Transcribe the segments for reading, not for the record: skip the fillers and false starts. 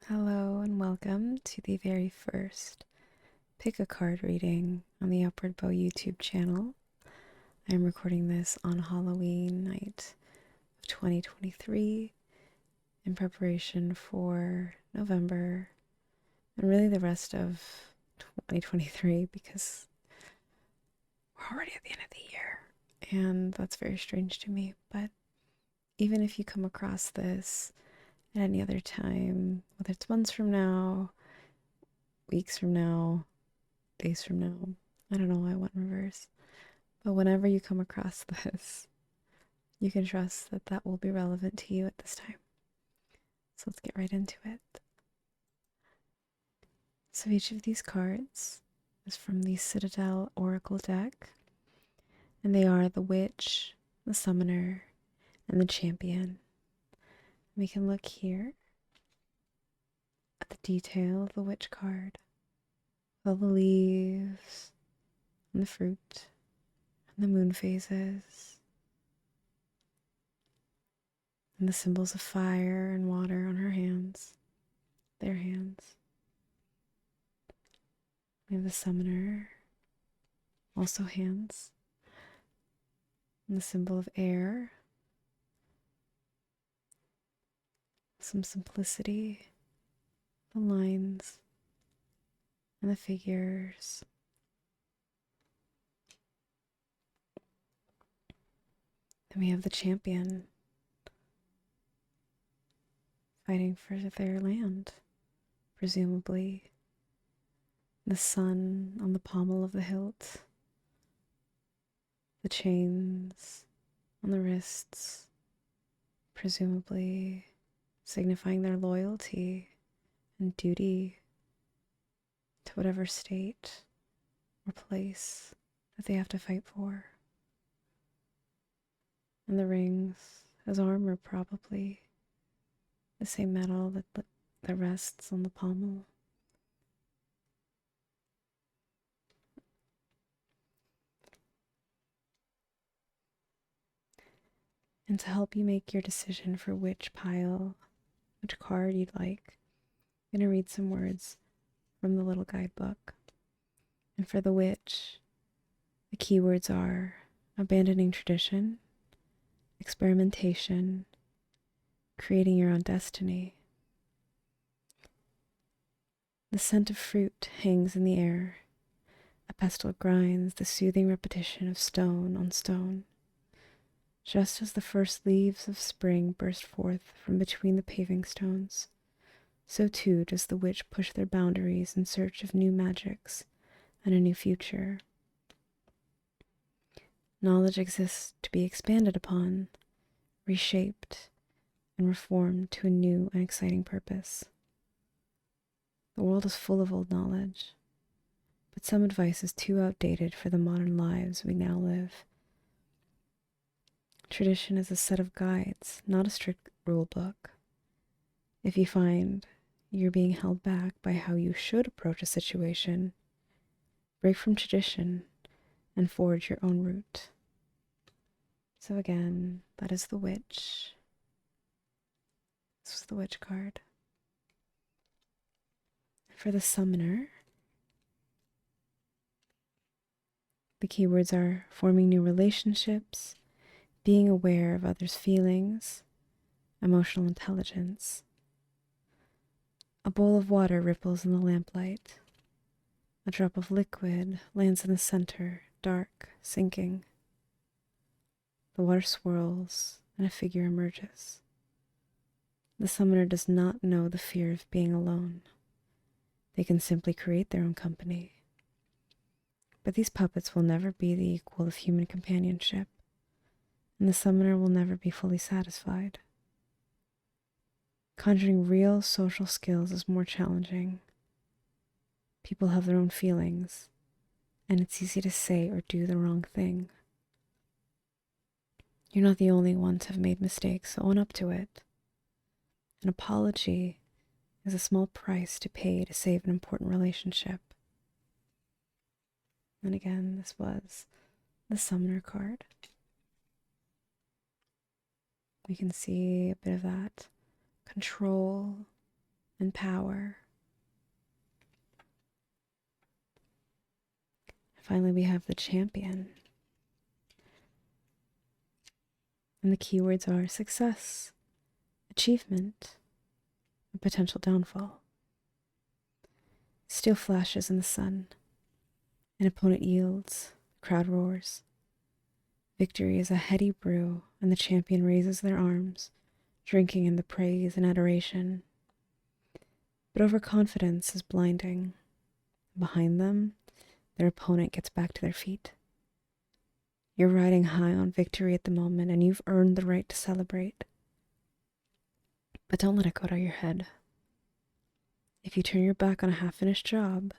Hello and welcome to the very first Pick a Card reading on the Upward Bow YouTube channel. I'm recording this on Halloween night of 2023 in preparation for November and really the rest of 2023 because we're already at the end of the year and that's very strange to me. But even if you come across this at any other time, whether it's months from now, weeks from now, days from now. I don't know why I went in reverse. But whenever you come across this, you can trust that that will be relevant to you at this time. So let's get right into it. So each of these cards is from the Citadel Oracle deck. And they are the Witch, the Summoner, and the Champion. We can look here at the detail of the Witch card. All the leaves, and the fruit, and the moon phases, and the symbols of fire and water on her hands, their hands. We have the Summoner, also hands, and the symbol of air, some simplicity, the lines, and the figures. Then we have the Champion, fighting for their land, presumably. The sun on the pommel of the hilt, the chains on the wrists, presumably signifying their loyalty and duty to whatever state or place that they have to fight for. And the rings as armor, probably the same metal that rests on the pommel. And to help you make your decision for which card you'd like, I'm going to read some words from the little guidebook. And for the Witch, the keywords are abandoning tradition, experimentation, creating your own destiny. The scent of fruit hangs in the air. A pestle grinds the soothing repetition of stone on stone. Just as the first leaves of spring burst forth from between the paving stones, so too does the witch push their boundaries in search of new magics and a new future. Knowledge exists to be expanded upon, reshaped, and reformed to a new and exciting purpose. The world is full of old knowledge, but some advice is too outdated for the modern lives we now live. Tradition is a set of guides, not a strict rule book. If you find you're being held back by how you should approach a situation, break from tradition and forge your own route. So again, that is the Witch. This was the Witch card. For the Summoner, the keywords are forming new relationships, being aware of others' feelings, emotional intelligence. A bowl of water ripples in the lamplight. A drop of liquid lands in the center, dark, sinking. The water swirls, and a figure emerges. The Summoner does not know the fear of being alone. They can simply create their own company. But these puppets will never be the equal of human companionship, and the Summoner will never be fully satisfied. Conjuring real social skills is more challenging. People have their own feelings, and it's easy to say or do the wrong thing. You're not the only one to have made mistakes, so own up to it. An apology is a small price to pay to save an important relationship. And again, this was the Summoner card. We can see a bit of that control and power. Finally, we have the champion. And the keywords are success, achievement, and potential downfall. Steel flashes in the sun. An opponent yields. The crowd roars. Victory is a heady brew, and the champion raises their arms, drinking in the praise and adoration. But overconfidence is blinding. Behind them, their opponent gets back to their feet. You're riding high on victory at the moment, and you've earned the right to celebrate. But don't let it go to your head. If you turn your back on a half-finished job,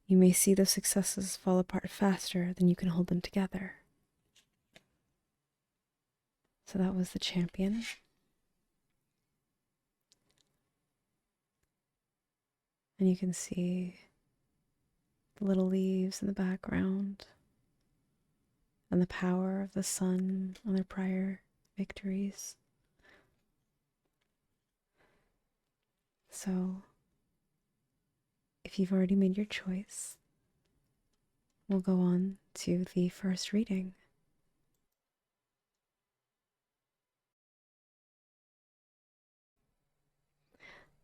you may see those successes fall apart faster than you can hold them together. So that was the champion. And you can see the little leaves in the background and the power of the sun on their prior victories. So, if you've already made your choice, we'll go on to the first reading.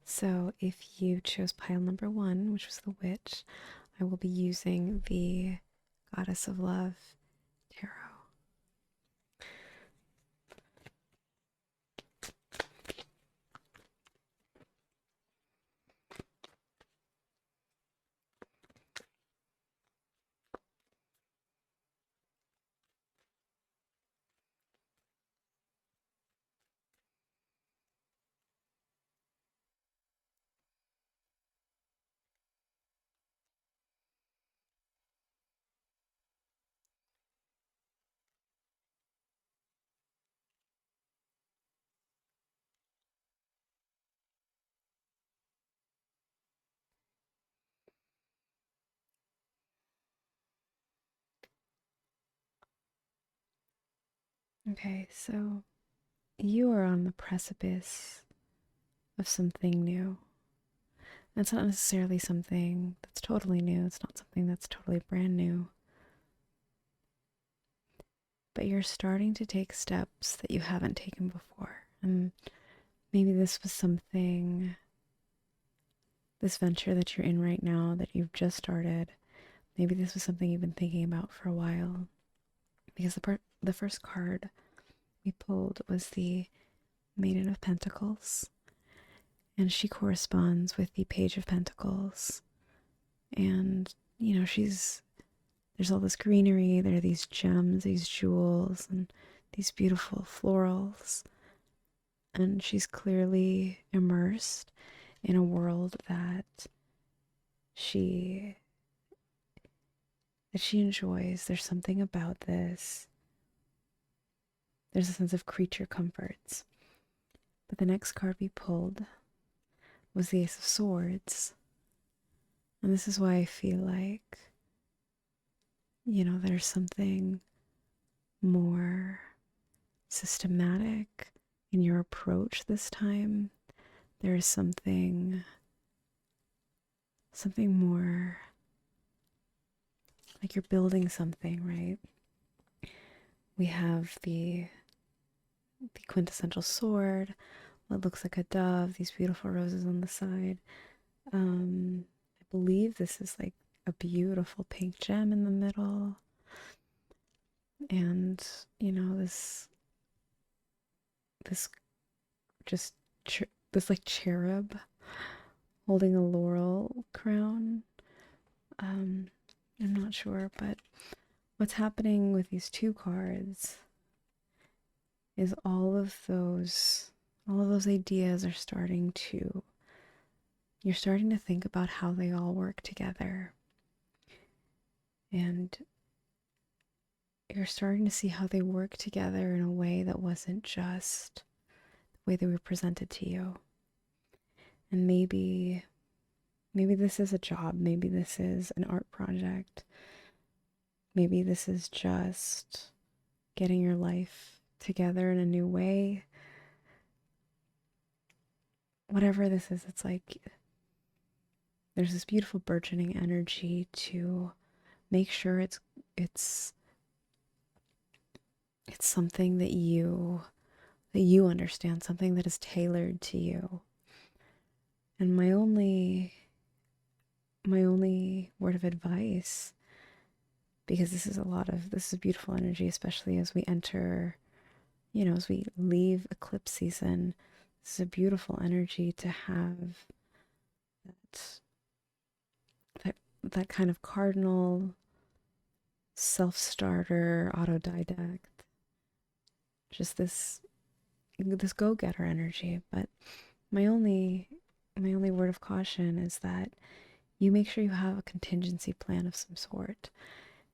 So, if you chose pile number 1, which was the witch, I will be using the Goddess of Love tarot. Okay, so you are on the precipice of something new. And it's not necessarily something that's totally new. It's not something that's totally brand new. But you're starting to take steps that you haven't taken before. And maybe this was something, this venture that you're in right now that you've just started, maybe this was something you've been thinking about for a while. Because the first card we pulled was the Maiden of Pentacles. And she corresponds with the Page of Pentacles. And, you know, there's all this greenery, there are these gems, these jewels, and these beautiful florals. And she's clearly immersed in a world that she enjoys. There's something about this. There's a sense of creature comforts. But the next card we pulled was the Ace of Swords. And this is why I feel like, you know, there's something more systematic in your approach this time. There is something more like you're building something, right? We have the quintessential sword, what looks like a dove, these beautiful roses on the side. I believe this is like a beautiful pink gem in the middle. And, you know, this like cherub holding a laurel crown. I'm not sure, but what's happening with these two cards is all of those ideas are you're starting to think about how they all work together. And you're starting to see how they work together in a way that wasn't just the way they were presented to you. And maybe this is a job, maybe this is an art project, maybe this is just getting your life together in a new way. whatever this is, it's like there's this beautiful burgeoning energy to make sure it's it's something that you understand, something that is tailored to you. And my only word of advice, because this is beautiful energy, especially as we enter, as we leave eclipse season. This is a beautiful energy to have that that kind of cardinal self-starter autodidact, just this go-getter energy. But my only word of caution is that you make sure you have a contingency plan of some sort.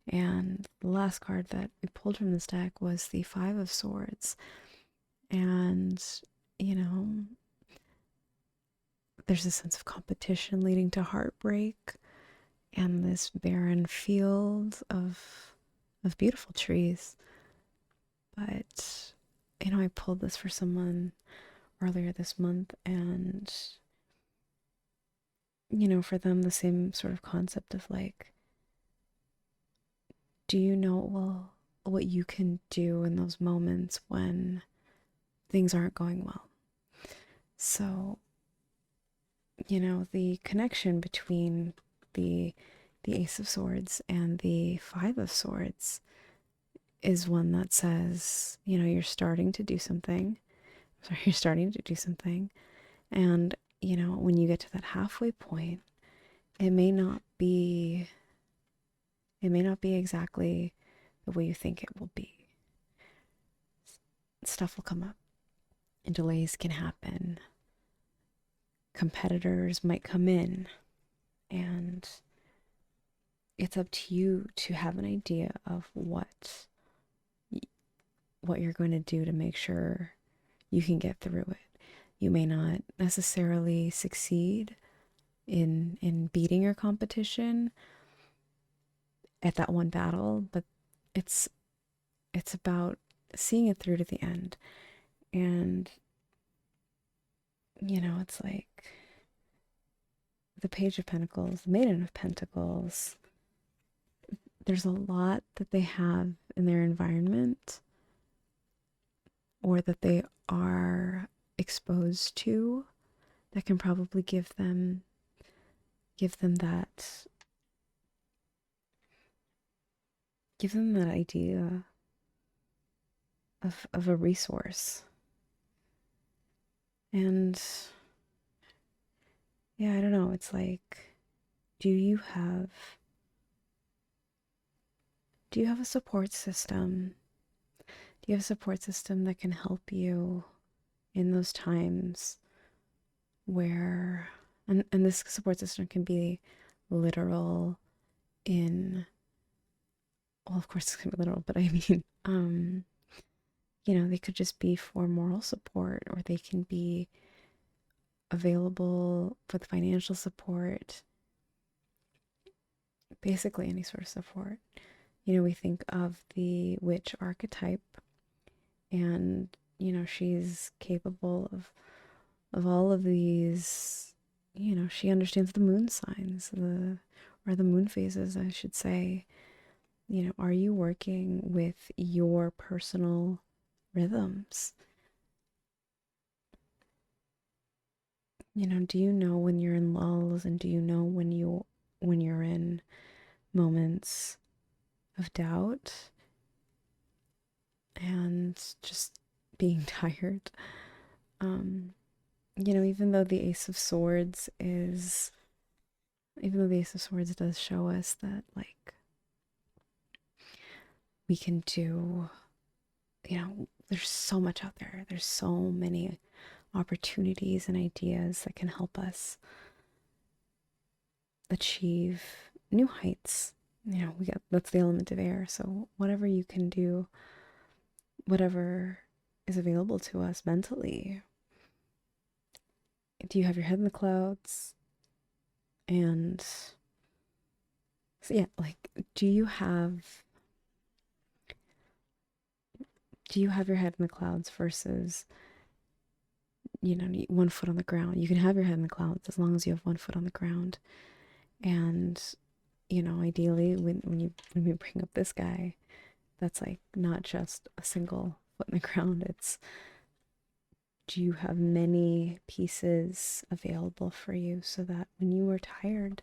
And the last card that we pulled from this deck was the Five of Swords. And, you know, there's a sense of competition leading to heartbreak and this barren field of beautiful trees. But, I pulled this for someone earlier this month, and, for them, the same sort of concept of like, do you know, well, what you can do in those moments when things aren't going well? So, the connection between the Ace of Swords and the Five of Swords is one that says, you're starting to do something. Sorry, you're starting to do something. And, when you get to that halfway point, it may not be exactly the way you think it will be. Stuff will come up and delays can happen. Competitors might come in, and it's up to you to have an idea of what you're going to do to make sure you can get through it. You may not necessarily succeed in beating your competition at that one battle, but it's about seeing it through to the end. And it's like the Page of Pentacles, the Maiden of Pentacles. There's a lot that they have in their environment, or that they are exposed to, that can probably give them that idea of a resource. And yeah, I don't know, it's like, do you have a support system? Do you have a support system that can help you in those times where, and this support system can be literal in, well, of course it's gonna be literal, but I mean, they could just be for moral support, or they can be available for the financial support, basically any sort of support. We think of the witch archetype, and, she's capable of all of these, she understands the moon signs, or the moon phases, I should say. Are you working with your personal rhythms? Do you know when you're in lulls, and do you know when you're in moments of doubt and just being tired? Even though the Ace of Swords does show us that, like, we can do, there's so much out there. There's so many opportunities and ideas that can help us achieve new heights. That's the element of air. So whatever you can do, whatever is available to us mentally. Do you have your head in the clouds? And so yeah, like, do you have your head in the clouds versus you know, one foot on the ground. You can have your head in the clouds as long as you have one foot on the ground. And, you know, ideally when we bring up this guy, that's like not just a single foot in the ground. It's, do you have many pieces available for you so that when you are tired,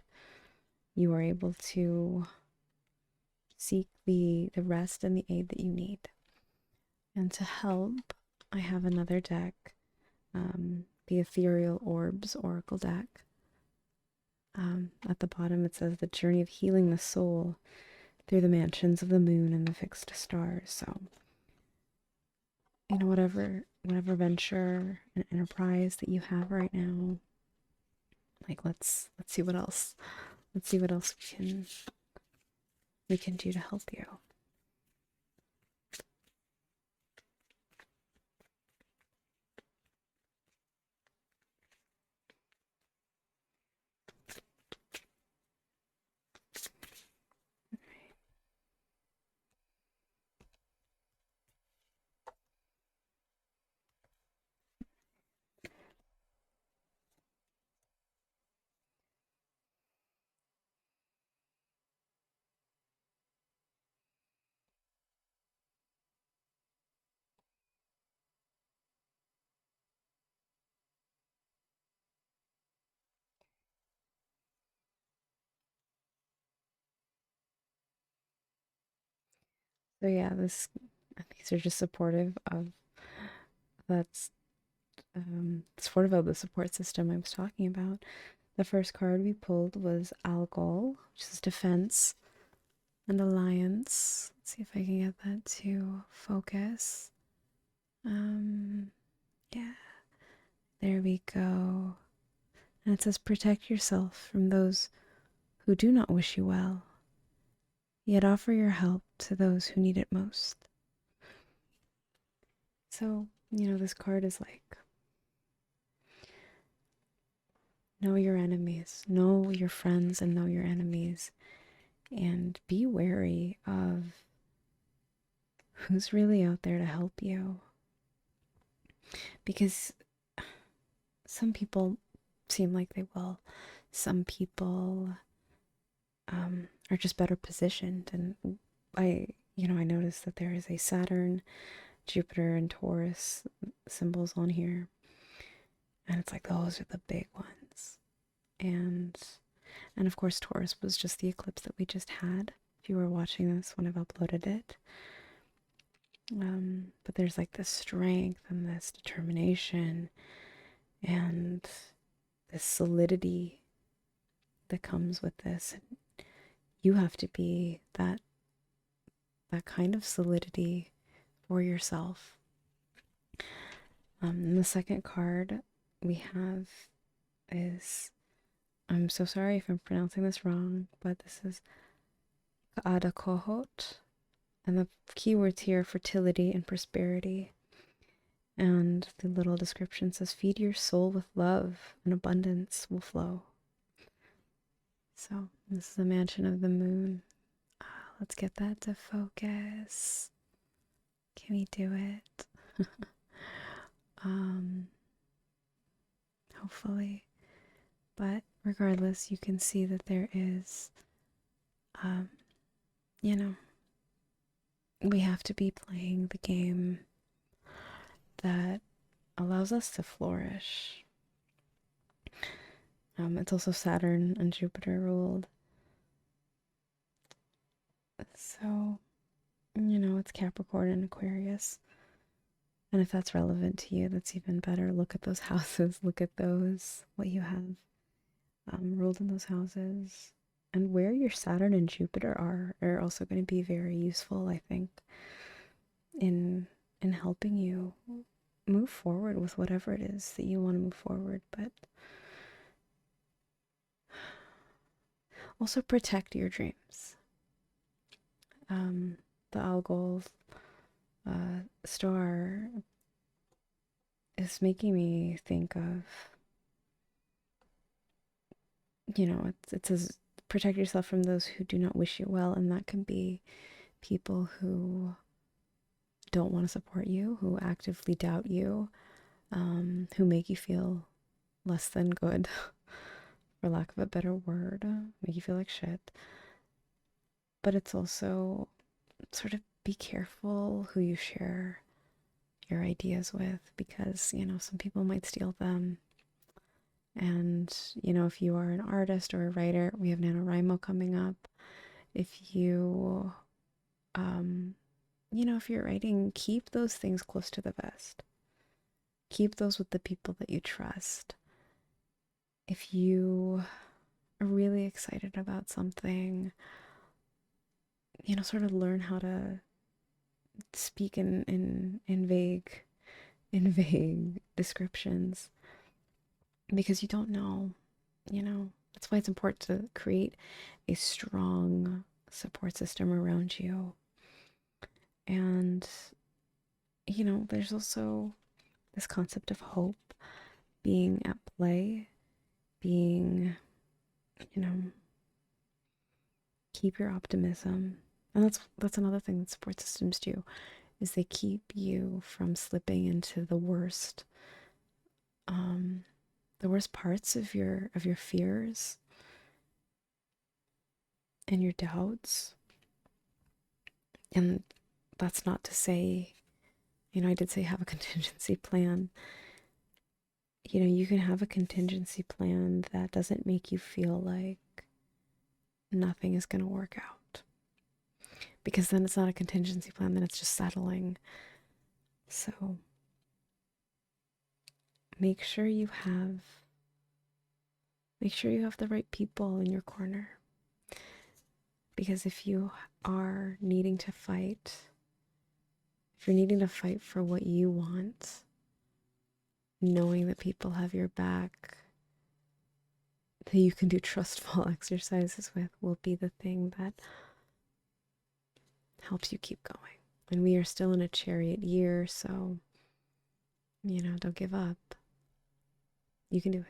you are able to seek the rest and the aid that you need. And to help, I have another deck, the Ethereal Orbs Oracle deck. At the bottom it says the journey of healing the soul through the mansions of the moon and the fixed stars. So, you know, whatever venture and enterprise that you have right now, like let's see what else we can do to help you. So yeah, these are just supportive of that's supportive of the support system I was talking about. The first card we pulled was Algol, which is defense and alliance. Let's see if I can get that to focus. Yeah, there we go. And it says protect yourself from those who do not wish you well, yet offer your help to those who need it most. So, you know, this card is like, know your enemies, know your friends, and know your enemies, and be wary of who's really out there to help you. Because some people seem like they will, some people are just better positioned. And I noticed that there is a Saturn, Jupiter, and Taurus symbols on here. And it's like those are the big ones. And of course Taurus was just the eclipse that we just had. If you were watching this when I've uploaded it. But there's like this strength and this determination and this solidity that comes with this. And you have to be that kind of solidity for yourself. And the second card we have is, I'm so sorry if I'm pronouncing this wrong, but this is Kaadakohot. And the keywords here are fertility and prosperity. And the little description says, feed your soul with love and abundance will flow. So this is the mansion of the moon. Let's get that to focus. Can we do it? Hopefully. But regardless, you can see that there is, you know, we have to be playing the game that allows us to flourish. It's also Saturn and Jupiter ruled. So, you know, it's Capricorn and Aquarius. And if that's relevant to you, that's even better. Look at those houses. Look at what you have ruled in those houses. And where your Saturn and Jupiter are also going to be very useful, I think, in helping you move forward with whatever it is that you want to move forward. But also protect your dreams. The Algol star is making me think of, you know, it says protect yourself from those who do not wish you well, and that can be people who don't want to support you, who actively doubt you, who make you feel less than good, for lack of a better word, make you feel like shit. But it's also sort of be careful who you share your ideas with, because, you know, some people might steal them. And, you know, if you are an artist or a writer, we have NaNoWriMo coming up. If you, you know, if you're writing, keep those things close to the vest. Keep those with the people that you trust. If you are really excited about something, you know, sort of learn how to speak in vague descriptions, because you don't know, you know. That's why it's important to create a strong support system around you. And, you know, there's also this concept of hope being at play, being, you know, keep your optimism. And that's another thing that support systems do, is they keep you from slipping into the worst parts of your fears and your doubts. And that's not to say, you know, I did say have a contingency plan. You know, you can have a contingency plan that doesn't make you feel like nothing is going to work out, because then it's not a contingency plan, then it's just settling. So make sure you have the right people in your corner, because if you are needing to fight, if you're needing to fight for what you want, knowing that people have your back, that you can do trustful exercises with, will be the thing that helps you keep going. And we are still in a chariot year, so, you know, don't give up. You can do it.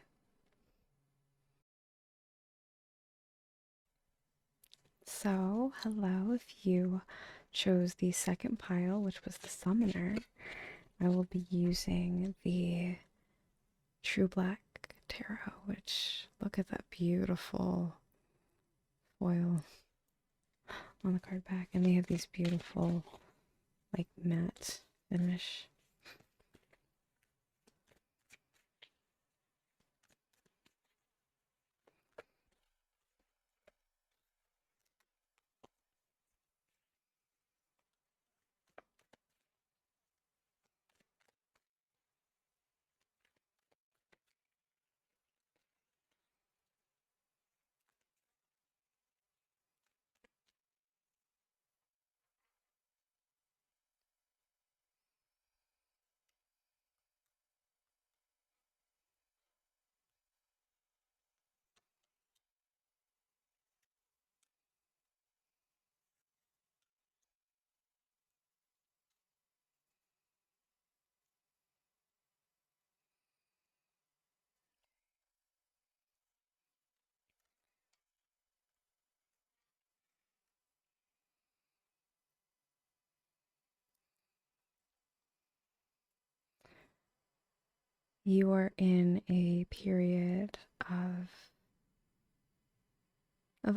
So, hello, if you chose the second pile, which was the Summoner, I will be using the True Black Tarot, which, look at that beautiful foil on the card back. And they have these beautiful, like, matte finish. You are in a period of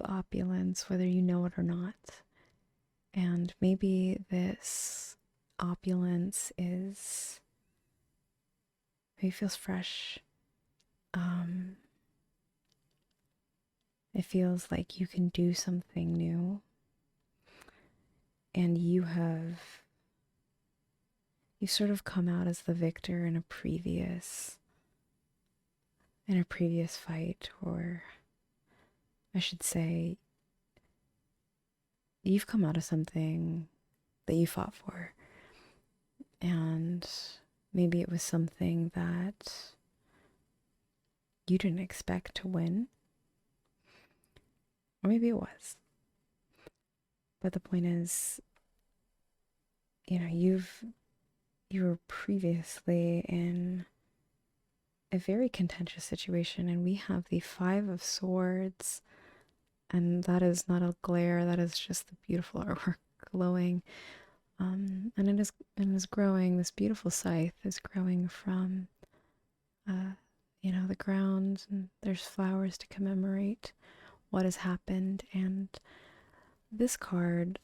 opulence, whether you know it or not. And maybe this opulence is, maybe feels fresh. It feels like you can do something new. And you've sort of come out as the victor in a previous fight, or I should say, you've come out of something that you fought for. And maybe it was something that you didn't expect to win. Or maybe it was. But the point is, you know, you were previously in a very contentious situation, and we have the Five of Swords, and that is not a glare, that is just the beautiful artwork glowing. And it is growing. This beautiful scythe is growing from the ground, and there's flowers to commemorate what has happened. And this card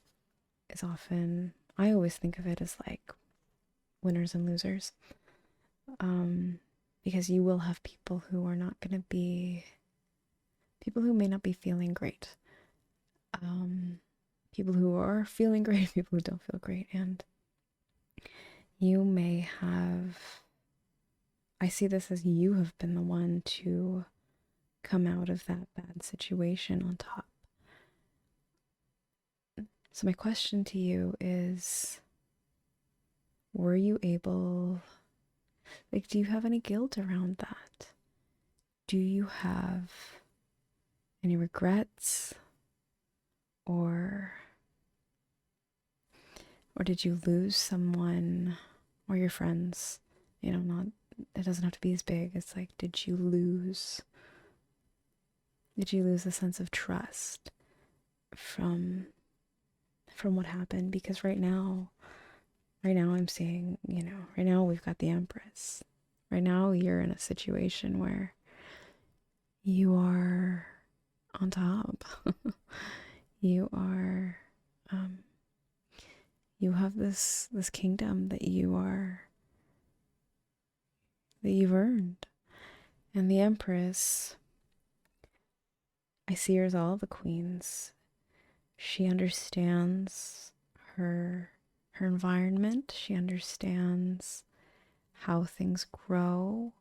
is often, I always think of it as like winners and losers, because you will have people who are not going to be, people who may not be feeling great, people who are feeling great, people who don't feel great. And you may have, I see this as you have been the one to come out of that bad situation on top. So my question to you is, were you able, like, do you have any guilt around that? Do you have any regrets? Or did you lose someone or your friends? Not, it doesn't have to be as big. It's like, did you lose a sense of trust from what happened? Because right now I'm seeing, right now we've got the Empress. Right now you're in a situation where you are on top. You are, you have this kingdom that you've earned. And the Empress, I see her as all the queens. She understands her environment. She understands how things grow.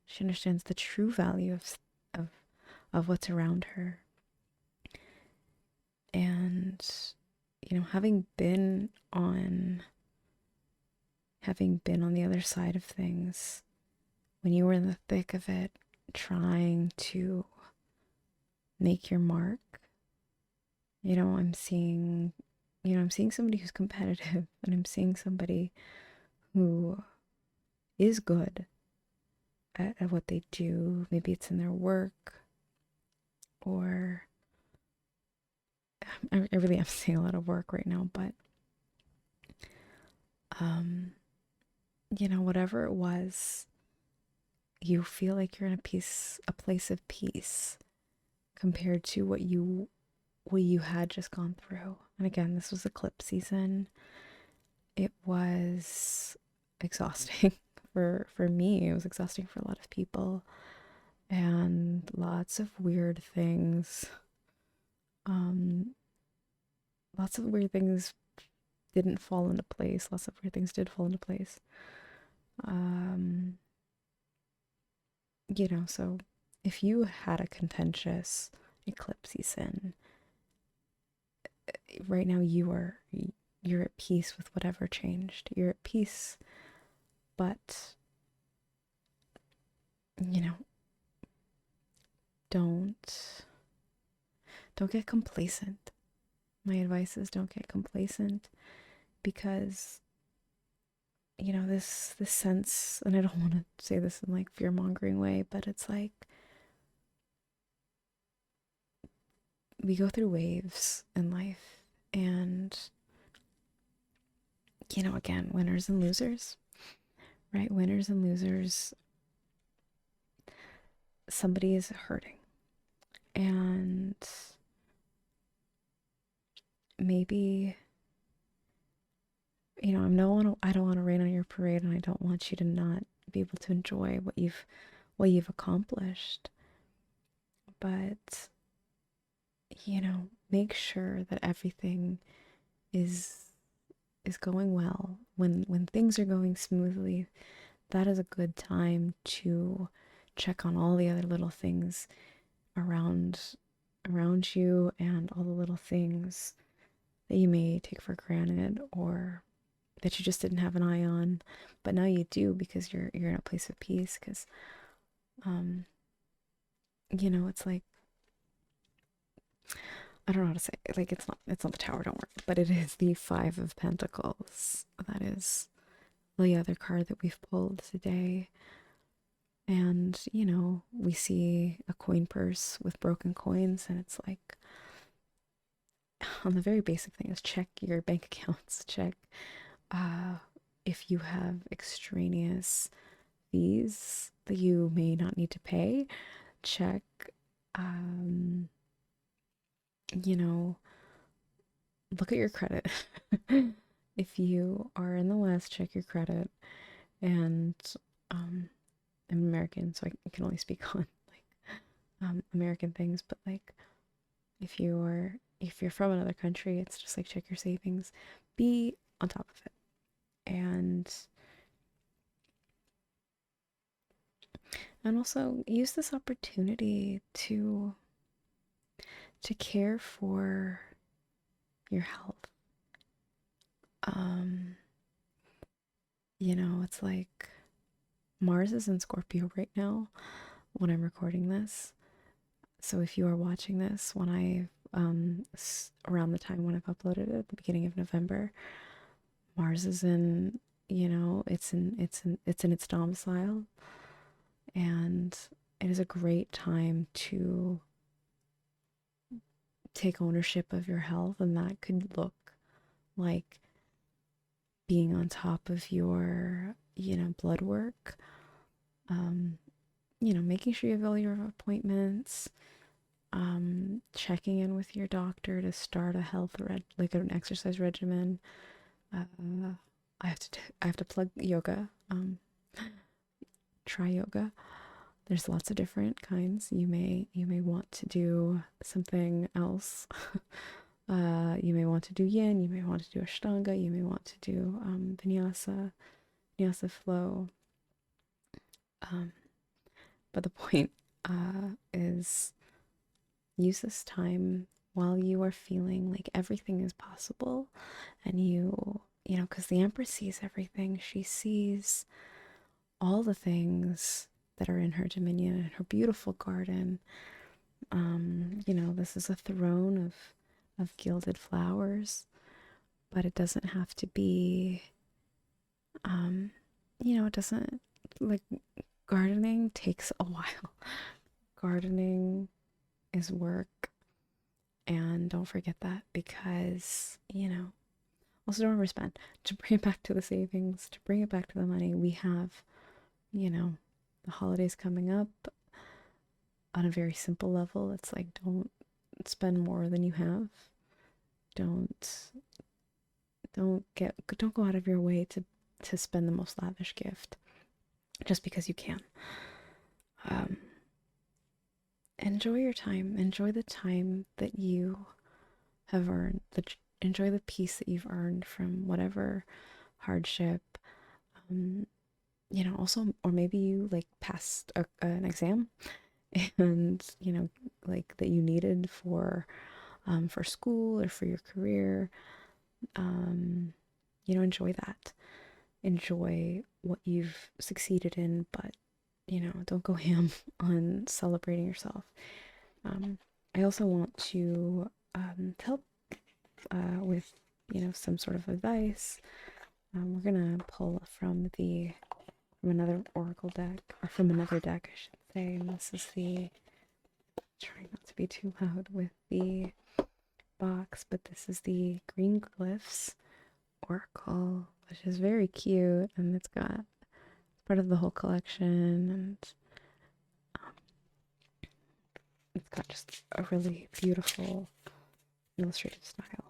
She understands the true value of what's around her. And having been on the other side of things, when you were in the thick of it, trying to make your mark, I'm seeing somebody who's competitive, and I'm seeing somebody who is good at what they do. Maybe it's in their work, or I really am seeing a lot of work right now, but whatever it was, you feel like you're in a place of peace compared to what you had just gone through. And again, this was eclipse season. It was exhausting for me. It was exhausting for a lot of people, and lots of weird things. Lots of weird things didn't fall into place. Lots of weird things did fall into place. So if you had a contentious eclipse season, right now you're at peace with whatever changed. You're at peace, but don't get complacent. My advice is, don't get complacent, because this sense, and I don't want to say this in like fear-mongering way, but it's like we go through waves in life, and again, winners and losers, right? Winners and losers. Somebody is hurting, and maybe I don't want to rain on your parade, and I don't want you to not be able to enjoy what you've accomplished. But make sure that everything is going well. When things are going smoothly, that is a good time to check on all the other little things around you, and all the little things that you may take for granted, or that you just didn't have an eye on, but now you do, because you're in a place of peace. Because it's like, I don't know how to say it. Like, it's not the Tower, don't worry, but it is the Five of Pentacles. That is the other card that we've pulled today. And we see a coin purse with broken coins, and it's like, on the very basic thing is check your bank accounts, check uh, if you have extraneous fees that you may not need to pay, check, um, you know, look at your credit. If you are in the West, check your credit. And I'm American, so I can only speak on like American things. But like, if you're from another country, it's just like check your savings, be on top of it, and also use this opportunity to care for your health. Um, it's like Mars is in Scorpio right now when I'm recording this. So if you are watching this when around the time when I've uploaded it at the beginning of November, Mars is in, it's in its domicile, and it is a great time to take ownership of your health, and that could look like being on top of your, blood work, making sure you have all your appointments, checking in with your doctor to start a like an exercise regimen. I have to plug yoga. Try yoga. There's lots of different kinds. You may want to do something else. You may want to do yin. You may want to do ashtanga. You may want to do vinyasa flow. But the point is use this time while you are feeling like everything is possible, and because the Empress sees everything. She sees all the things that are in her dominion, in her beautiful garden. This is a throne of gilded flowers, but it doesn't have to be, it doesn't, like, gardening takes a while. Gardening is work, and don't forget that, because, also don't overspend. To bring it back to the savings, to bring it back to the money, we have, the holidays coming up. On a very simple level, it's like, don't spend more than you have. Don't go out of your way to spend the most lavish gift just because you can. Enjoy your time. Enjoy the time that you have earned. Enjoy the peace that you've earned from whatever hardship. Also, or maybe you like passed an exam, and like that you needed for school or for your career. Enjoy that. Enjoy what you've succeeded in, but don't go ham on celebrating yourself. I also want to help with some sort of advice. We're gonna pull from another oracle deck, or from another deck, I should say. And this is trying not to be too loud with the box, but this is the Green Glyphs Oracle, which is very cute, and it's part of the whole collection, and it's got just a really beautiful illustrative style.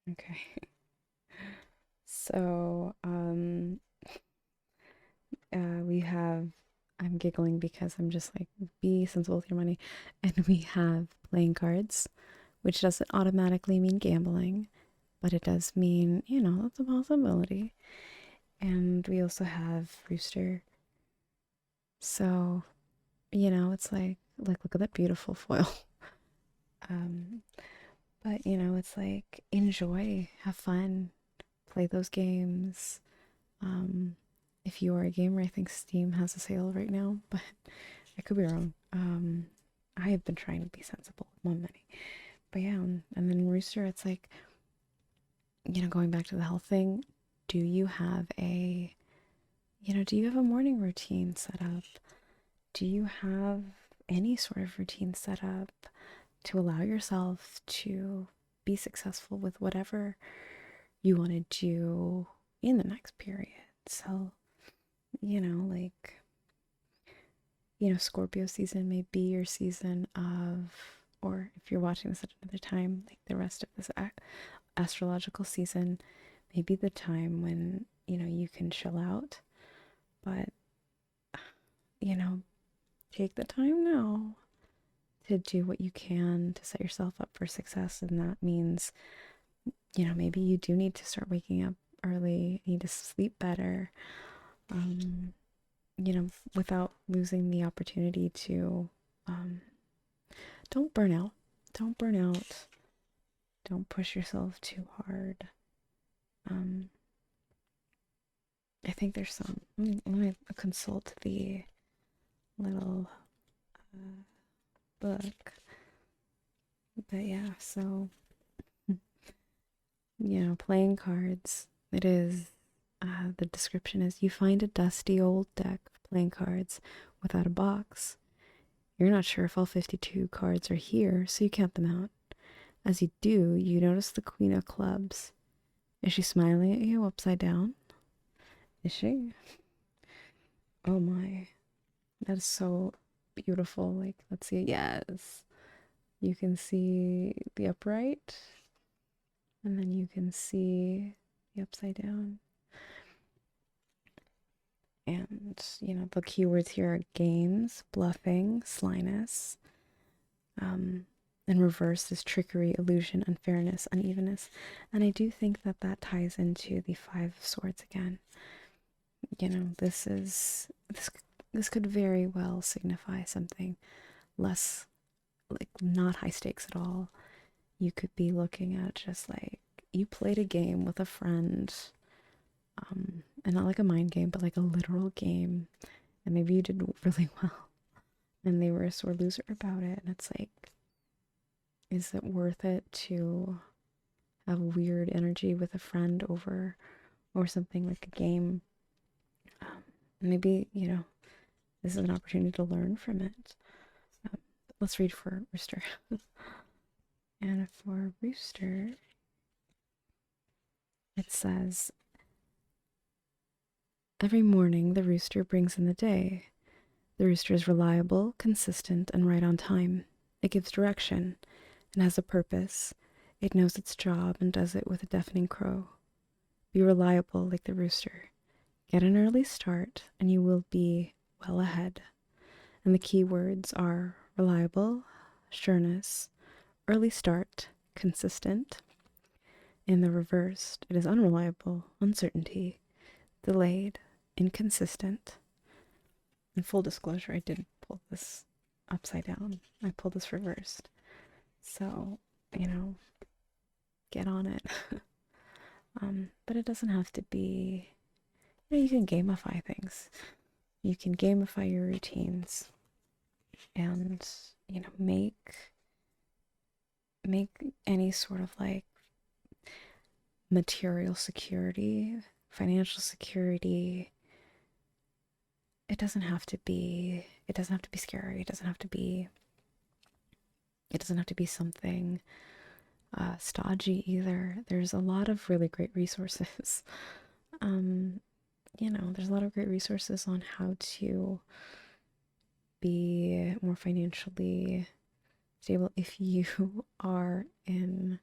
Okay. So, we have, I'm giggling because I'm just like, be sensible with your money. And we have playing cards, which doesn't automatically mean gambling, but it does mean, that's a possibility. And we also have Rooster. So, it's like, Like, look at that beautiful foil. um, but you know, it's like enjoy, have fun, play those games. Um, if you are a gamer, I think Steam has a sale right now, but I could be wrong. I have been trying to be sensible with my money. But yeah, and then Rooster, it's like, you know, going back to the health thing, do you have a, you know, do you have a morning routine set up? Do you have any sort of routine set up to allow yourself to be successful with whatever you want to do in the next period? So, you know, like, you know, Scorpio season may be your season of, or if you're watching this at another time, like the rest of this astrological season may be the time when, you know, you can chill out. But, you know, take the time now to do what you can to set yourself up for success. And that means, you know, maybe you do need to start waking up early, need to sleep better, you know, without losing the opportunity to, don't burn out. Don't burn out. Don't push yourself too hard. I think there's some, let me consult the little book. But yeah, so, you know, playing cards, it is, the description is you find a dusty old deck of playing cards without a box. You're not sure if all 52 cards are here, so you count them out. As you do, you notice the Queen of Clubs. Is she smiling at you upside down? Is she? Oh my. That is so beautiful. Like, let's see. Yes. You can see the upright, and then you can see the upside down. And, you know, the keywords here are games, bluffing, slyness. And reverse is trickery, illusion, unfairness, unevenness. And I do think that that ties into the Five of Swords again. You know, this could very well signify something less, like, not high stakes at all. You could be looking at just like you played a game with a friend, and not like a mind game, but like a literal game, and maybe you did really well, and they were a sore loser about it, and it's like, is it worth it to have weird energy with a friend over or something like a game? Maybe, you know, this is an opportunity to learn from it. Let's read for Rooster. And for Rooster, it says, every morning the rooster brings in the day. The rooster is reliable, consistent, and right on time. It gives direction and has a purpose. It knows its job and does it with a deafening crow. Be reliable like the rooster. Get an early start and you will be well ahead. And the key words are reliable, sureness, early start, consistent. In the reversed, it is unreliable, uncertainty, delayed, inconsistent. In full disclosure, I did pull this upside down. I pulled this reversed. So, you know, get on it. But it doesn't have to be, you know, you can gamify things. You can gamify your routines and, you know, make any sort of like material security, financial security. It doesn't have to be scary. It doesn't have to be something stodgy either. There's a lot of really great resources. You know, there's a lot of great resources on how to be more financially stable if you are in,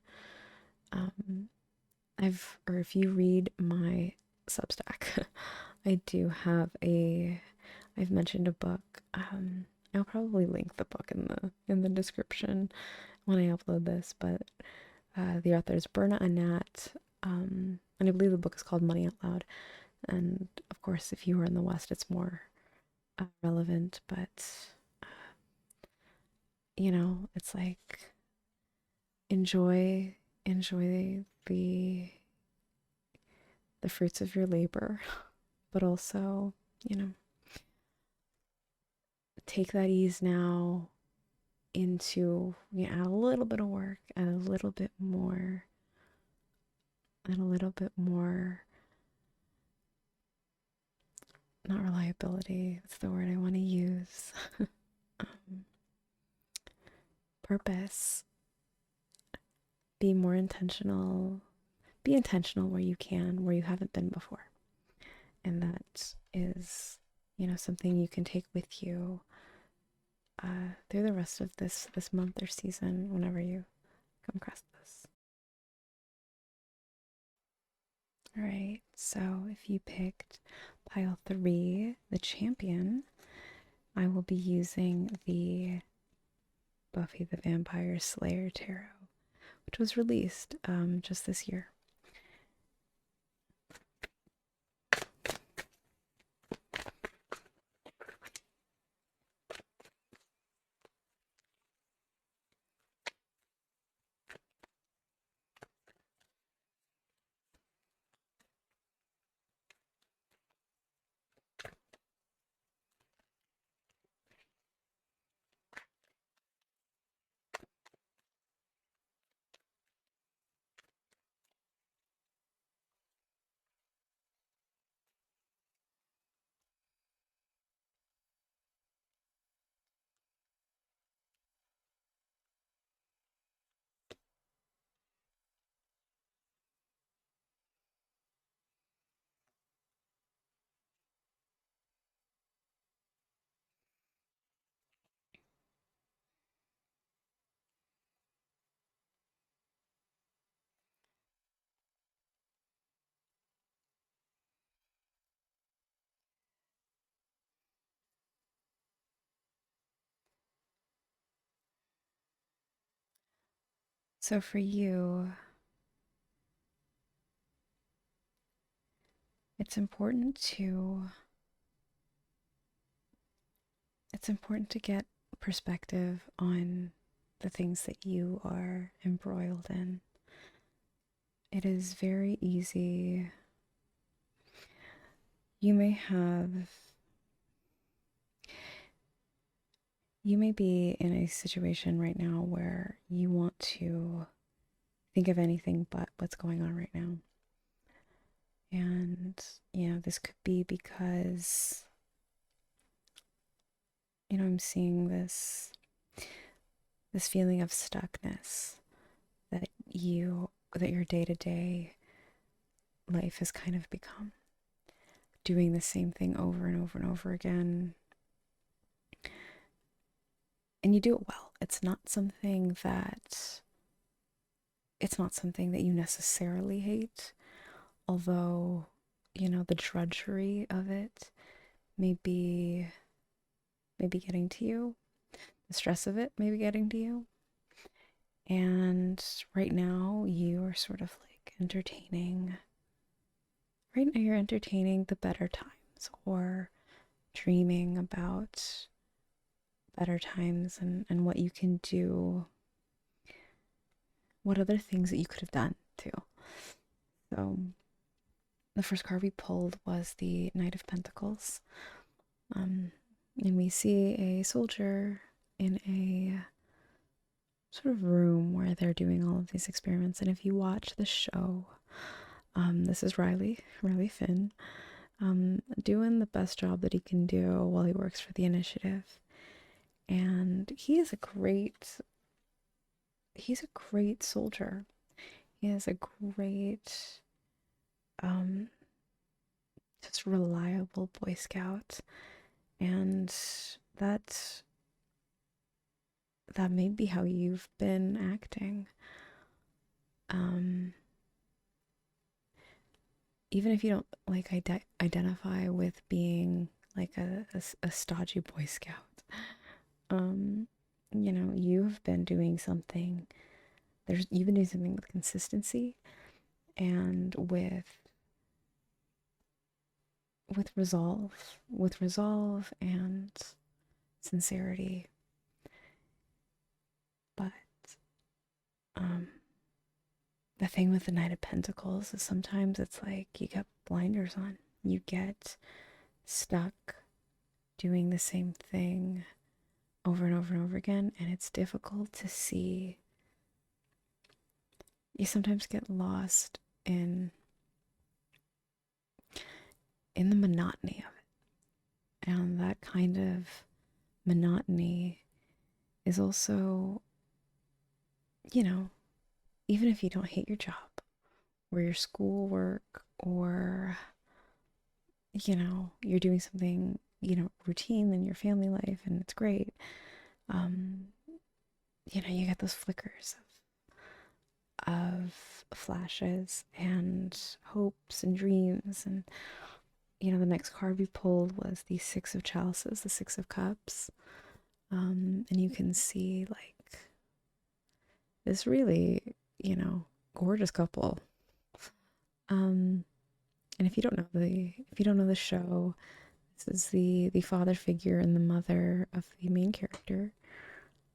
if you read my Substack. I've mentioned a book. I'll probably link the book in the description when I upload this, but the author is Berna Anat, and I believe the book is called Money Out Loud. And of course, if you are in the West, it's more relevant, but you know, it's like enjoy the fruits of your labor, but also, you know, take that ease now into, you know, add a little bit of work and a little bit more and a little bit more, not reliability, that's the word I want to use. um, Purpose. Be more intentional. Be intentional where you can, where you haven't been before. And that is, you know, something you can take with you through the rest of this month or season whenever you come across this. All right, so if you picked pile 3, the champion, I will be using the Buffy the Vampire Slayer Tarot, which was released just this year. So for you, it's important to get perspective on the things that you are embroiled in. It is very easy. You may be in a situation right now where you want to think of anything but what's going on right now. And, you know, this could be because, you know, I'm seeing this feeling of stuckness that your day-to-day life has kind of become, doing the same thing over and over and over again. And you do it well. It's not something that you necessarily hate, although, you know, the drudgery of it may be getting to you. The stress of it may be getting to you. And right now you are sort of like you're entertaining the better times, or dreaming about better times and what you can do, what other things that you could have done too. So the first card we pulled was the Knight of Pentacles. And we see a soldier in a sort of room where they're doing all of these experiments. And if you watch the show, this is Riley Finn, doing the best job that he can do while he works for the Initiative. And he's a great soldier. He is a great, just reliable Boy Scout. And that may be how you've been acting. Even if you don't like identify with being like a stodgy Boy Scout, you know, you've been doing something. You've been doing something with consistency and with resolve and sincerity. um, the thing with the Knight of Pentacles is sometimes it's like you get blinders on. You get stuck doing the same thing over and over and over again, and it's difficult to see. You sometimes get lost in the monotony of it. And that kind of monotony is also, even if you don't hate your job or your schoolwork or, you're doing something, routine in your family life and it's great, um, you get those flickers of flashes and hopes and dreams. And, the next card we pulled was the Six of Chalices, the Six of Cups. And you can see like this really, gorgeous couple. And if you don't know the show, this is the father figure and the mother of the main character.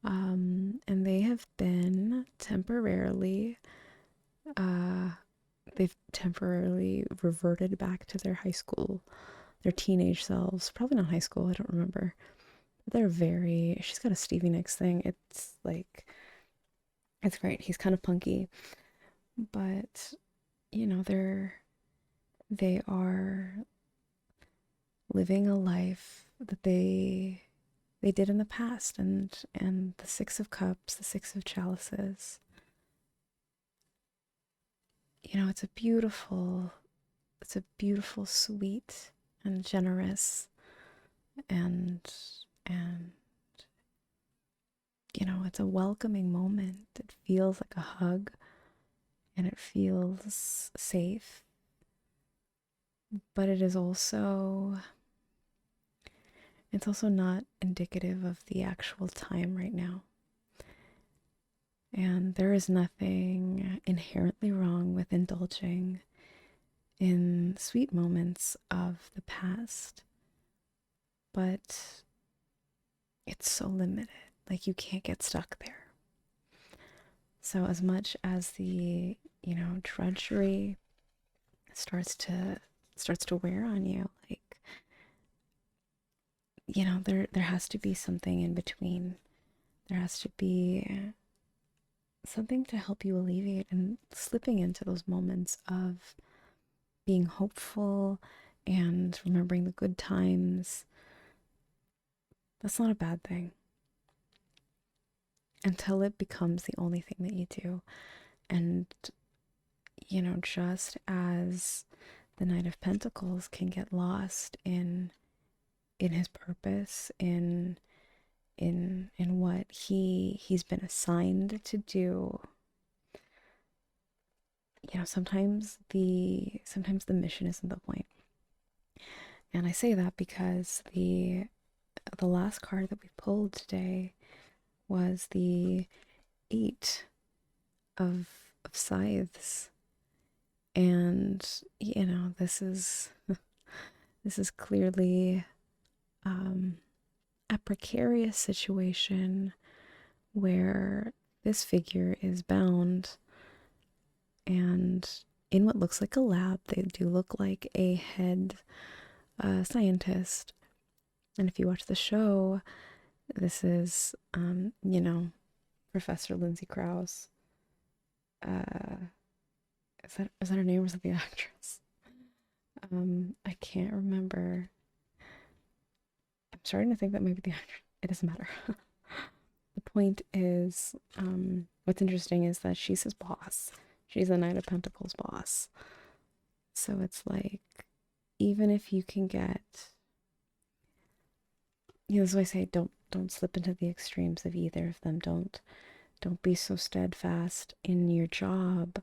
And they have been temporarily they've temporarily reverted back to their high school, their teenage selves. Probably not high school, I don't remember. But she's got a Stevie Nicks thing. It's like, it's great. He's kind of punky. But, they are living a life that they did in the past. And the Six of Cups, the Six of Chalices, it's a beautiful, sweet and generous and it's a welcoming moment. It feels like a hug and it feels safe, but it's also not indicative of the actual time right now. And there is nothing inherently wrong with indulging in sweet moments of the past, but it's so limited. Like, you can't get stuck there. So as much as the, drudgery starts to wear on you, like, there has to be something in between. There has to be something to help you alleviate, and slipping into those moments of being hopeful and remembering the good times. That's not a bad thing until it becomes the only thing that you do. And, just as the Knight of Pentacles can get lost in his purpose, in what he's been assigned to do, sometimes the mission isn't the point. And I say that because the last card that we pulled today was the Eight of Scythes. And, this is clearly a precarious situation where this figure is bound, and in what looks like a lab. They do look like a head scientist. And if you watch the show, this is, Professor Lindsay Krause. Is that her name, or is that the actress? I can't remember. I'm starting to think that might be the actress. It doesn't matter. The point is, what's interesting is that she's his boss. She's the Knight of Pentacles boss. So it's like, even if you can get, that's why I say don't slip into the extremes of either of them. Don't be so steadfast in your job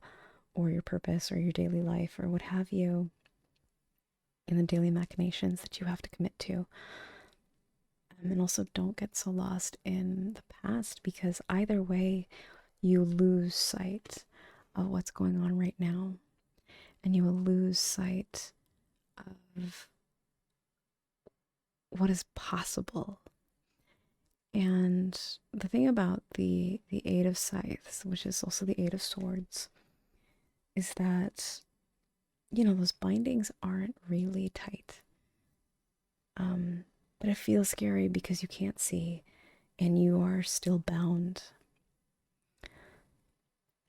or your purpose or your daily life or what have you, in the daily machinations that you have to commit to. And also don't get so lost in the past, because either way you lose sight of what's going on right now, and you will lose sight of what is possible. And the thing about the Eight of Scythes, which is also the Eight of Swords, is that, you know, those bindings aren't really tight. But it feels scary because you can't see and you are still bound.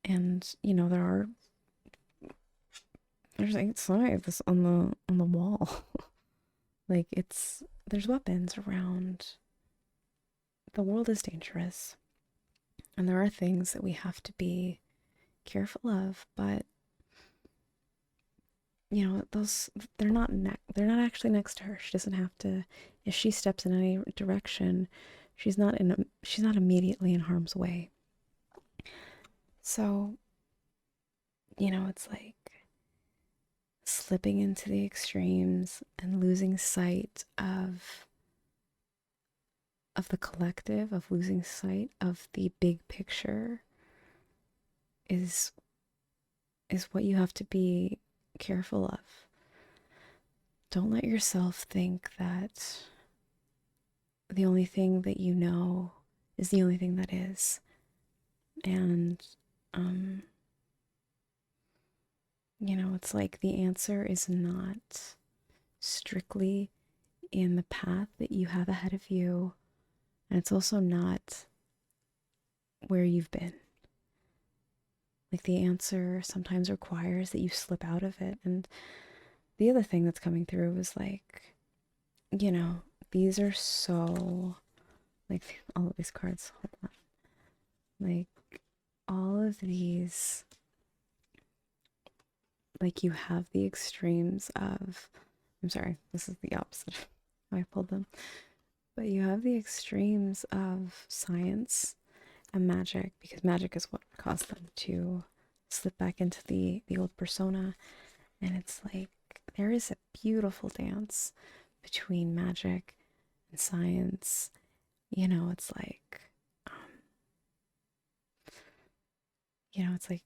And, you know, there's like scythes on the wall. Like there's weapons around. The world is dangerous. And there are things that we have to be careful of, but you know, they're not actually next to her. She doesn't have to, if she steps in any direction, she's not immediately in harm's way. So, you know, it's like slipping into the extremes and losing sight of the collective, of losing sight of the big picture is what you have to be careful of. Don't let yourself think that the only thing that you know is the only thing that is. And, you know, it's like the answer is not strictly in the path that you have ahead of you. And it's also not where you've been. Like the answer sometimes requires that you slip out of it. And the other thing that's coming through is like, you know, these are so, like all of these cards, hold on. Like all of these, like you have the extremes of, I'm sorry, this is the opposite of how I pulled them. But you have the extremes of science and magic, because magic is what caused them to slip back into the old persona. And it's like there is a beautiful dance between magic and science. You know, it's like, you know, it's like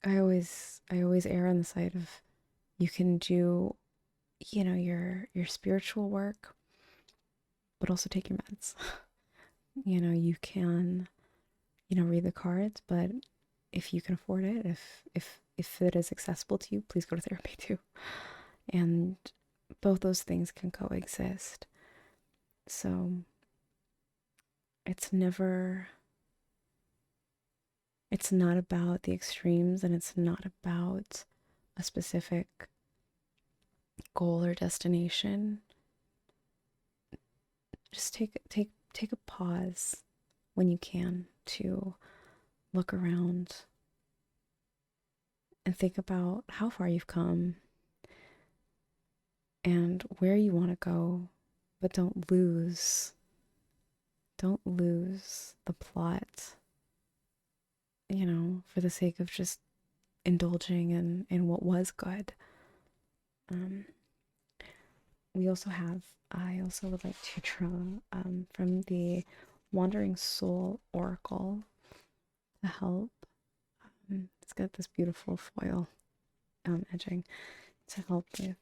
I always err on the side of you can do, you know, your spiritual work, but also take your meds. You know, you can, you know, read the cards, but if you can afford it, if it is accessible to you, please go to therapy too. And both those things can coexist. So it's not about the extremes, and it's not about a specific goal or destination. Just take a pause when you can to look around and think about how far you've come and where you want to go, but don't lose the plot, you know, for the sake of just indulging in what was good. I also would like to draw from the Wandering Soul Oracle to help. It's got this beautiful foil edging to help with,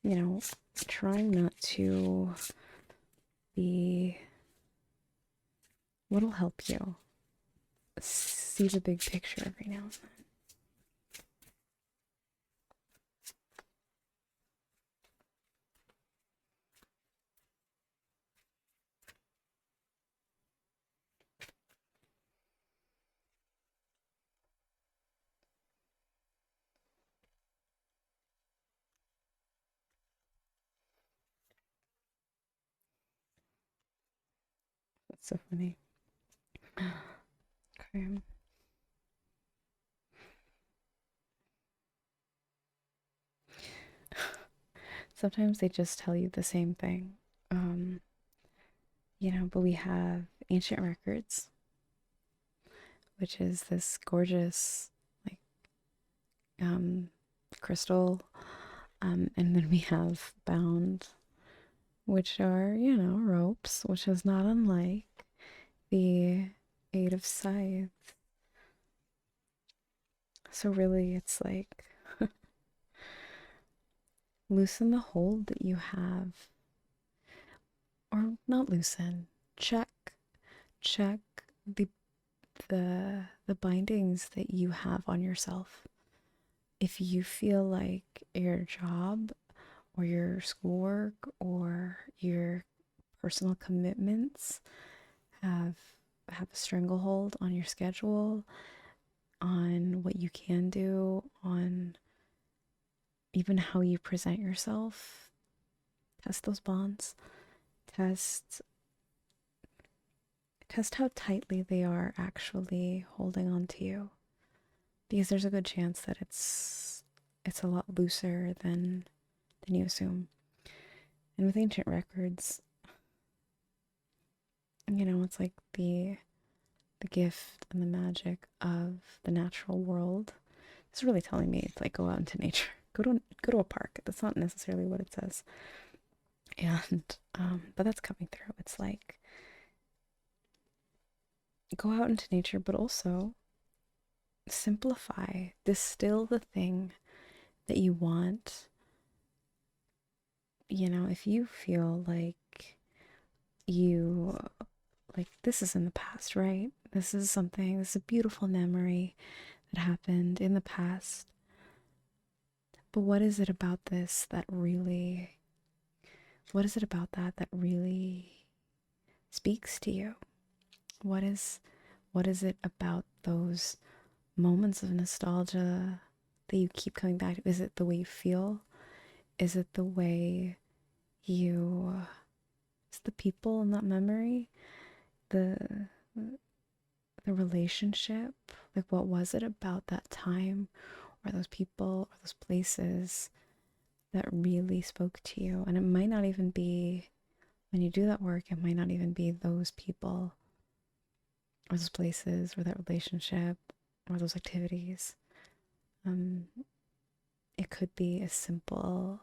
you know, trying not to be, what'll help you see the big picture every now and then. That's so funny. Okay. Sometimes they just tell you the same thing. You know, but we have ancient records, which is this gorgeous, like, crystal. And then we have bound, which are, you know, ropes, which is not unlike the Eight of Scythes. So really, it's like loosen the hold that you have, or not loosen, check check the bindings that you have on yourself. If you feel like your job or your schoolwork or your personal commitments have a stranglehold on your schedule, on what you can do, on even how you present yourself, test those bonds. Test how tightly they are actually holding on to you, because there's a good chance that it's a lot looser than you assume. And with ancient records, it's like the gift and the magic of the natural world. It's really telling me it's like go out into nature, go to a park. That's not necessarily what it says, and but that's coming through. It's like go out into nature, but also simplify, distill the thing that you want. If you feel like this is in the past, right? This is a beautiful memory that happened in the past. But what is it about this that really, speaks to you? What is it about those moments of nostalgia that you keep coming back to? Is it the way you feel? Is it the way it's the people in that memory? The relationship? Like, what was it about that time or those people or those places that really spoke to you? And it might not even be, when you do that work, it might not even be those people or those places or that relationship or those activities. It could be a simple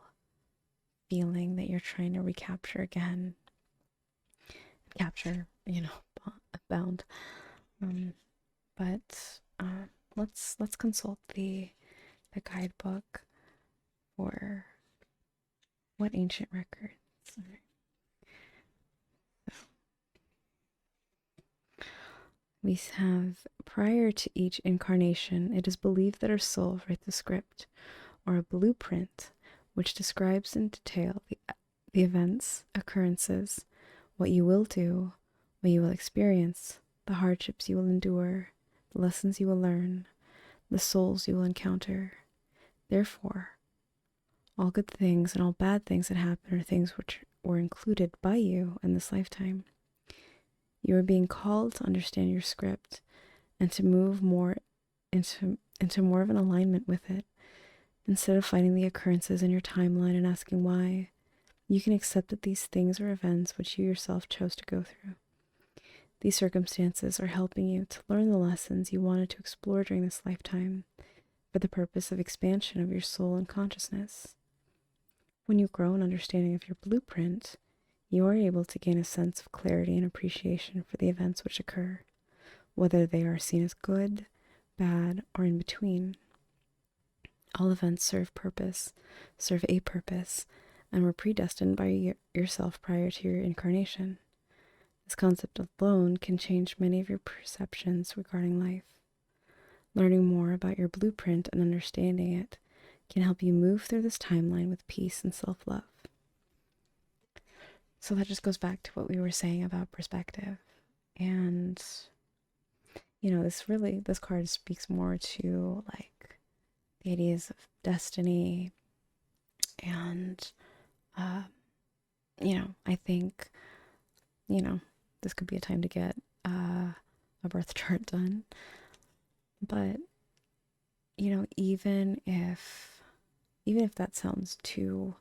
feeling that you're trying to recapture again. Capture, bound. But let's consult the guidebook for what ancient records. Right. So, we have, prior to each incarnation, it is believed that our soul writes a script or a blueprint which describes in detail the events, occurrences, what you will do, what you will experience, the hardships you will endure, the lessons you will learn, the souls you will encounter. Therefore, all good things and all bad things that happen are things which were included by you in this lifetime. You are being called to understand your script and to move more into more of an alignment with it. Instead of finding the occurrences in your timeline and asking why, you can accept that these things are events which you yourself chose to go through. These circumstances are helping you to learn the lessons you wanted to explore during this lifetime for the purpose of expansion of your soul and consciousness. When you grow an understanding of your blueprint, you are able to gain a sense of clarity and appreciation for the events which occur, whether they are seen as good, bad, or in between. All events serve a purpose, and were predestined by yourself prior to your incarnation. This concept alone can change many of your perceptions regarding life. Learning more about your blueprint and understanding it can help you move through this timeline with peace and self-love. So that just goes back to what we were saying about perspective. And, this card speaks more to like the ideas of destiny. And, I think, this could be a time to get a birth chart done. But, even if that sounds too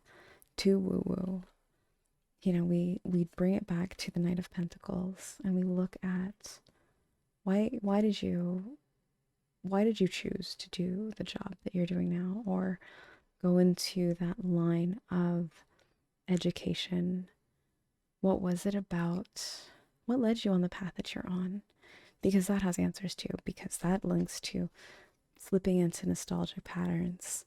woo-woo, we bring it back to the Knight of Pentacles and we look at why did you choose to do the job that you're doing now, or go into that line of education? What was it about? What led you on the path that you're on? Because that has answers too, because that links to slipping into nostalgic patterns.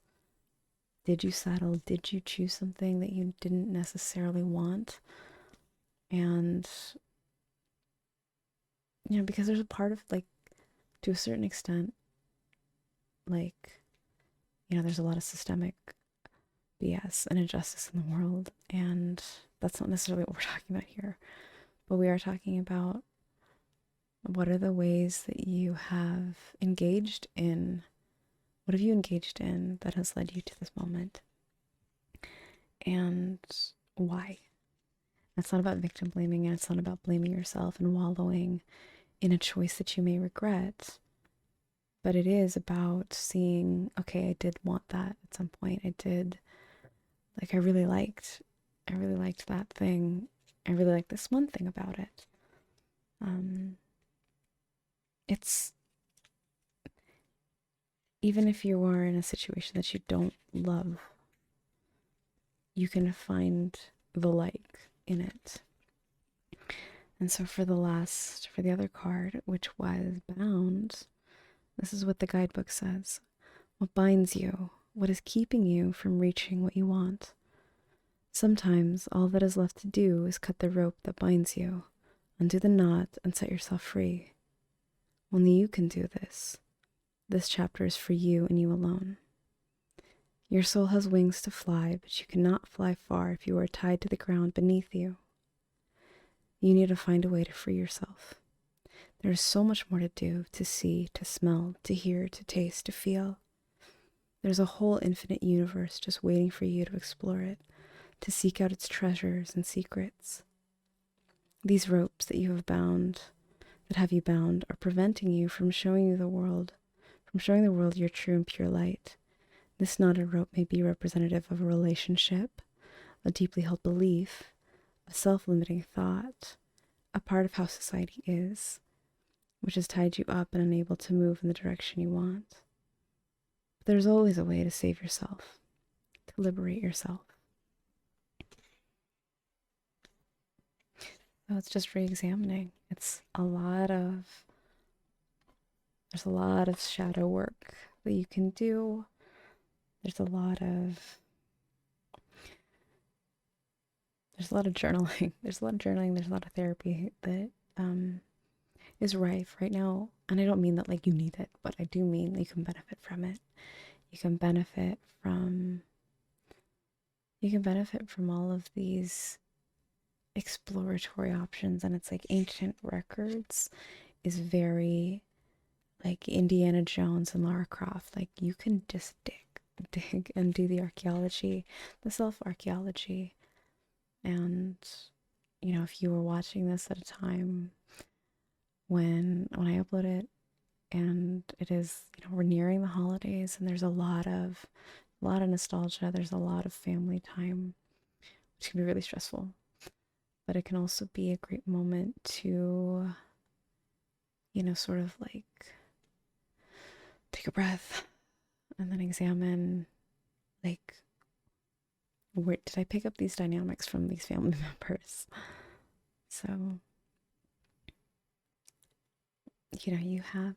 Did you settle? Did you choose something that you didn't necessarily want? And you know, because there's a part of, like, to a certain extent, like, you know, there's a lot of systemic BS and injustice in the world, and that's not necessarily what we're talking about here, but we are talking about what are the ways that you have engaged in, what have you engaged in that has led you to this moment, and why. It's not about victim blaming, and it's not about blaming yourself and wallowing in a choice that you may regret, but it is about seeing, okay, I did want that at some point. I did, like, I really liked that thing. I really like this one thing about it. It's, even if you are in a situation that you don't love, you can find the like in it. And so for the other card, which was bound, this is what the guidebook says. What binds you? What is keeping you from reaching what you want? Sometimes all that is left to do is cut the rope that binds you, undo the knot, and set yourself free. Only you can do this. This chapter is for you and you alone. Your soul has wings to fly, but you cannot fly far if you are tied to the ground beneath you. You need to find a way to free yourself. There is so much more to do, to see, to smell, to hear, to taste, to feel. There's a whole infinite universe just waiting for you to explore it, to seek out its treasures and secrets. These ropes that have you bound, are preventing you from showing the world your true and pure light. This knotted rope may be representative of a relationship, a deeply held belief, a self-limiting thought, a part of how society is, which has tied you up and unable to move in the direction you want. But there's always a way to save yourself, to liberate yourself. So it's just re-examining. There's a lot of shadow work that you can do. There's a lot of journaling. There's a lot of therapy that is rife right now. And I don't mean that like you need it, but I do mean that you can benefit from it. You can benefit from all of these exploratory options. And it's like ancient records is very like Indiana Jones and Lara Croft. Like you can just dig and do the archaeology, the self-archaeology. And, you know, if you were watching this at a time when I upload it, and it is, you know, we're nearing the holidays, and there's a lot of nostalgia, there's a lot of family time, which can be really stressful, but it can also be a great moment to, you know, sort of like take a breath and then examine, like, where did I pick up these dynamics from these family members? So, you know, you have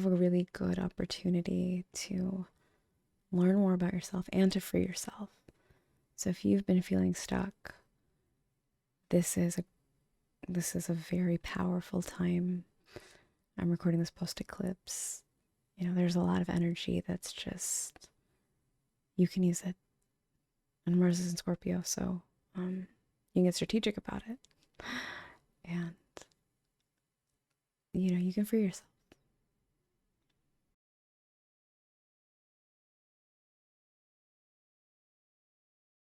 a really good opportunity to learn more about yourself and to free yourself. So if you've been feeling stuck, this is a very powerful time. I'm recording this post-eclipse. You know, there's a lot of energy that's just, you can use it. And Mars is in Scorpio, so you can get strategic about it. And, you know, you can free yourself.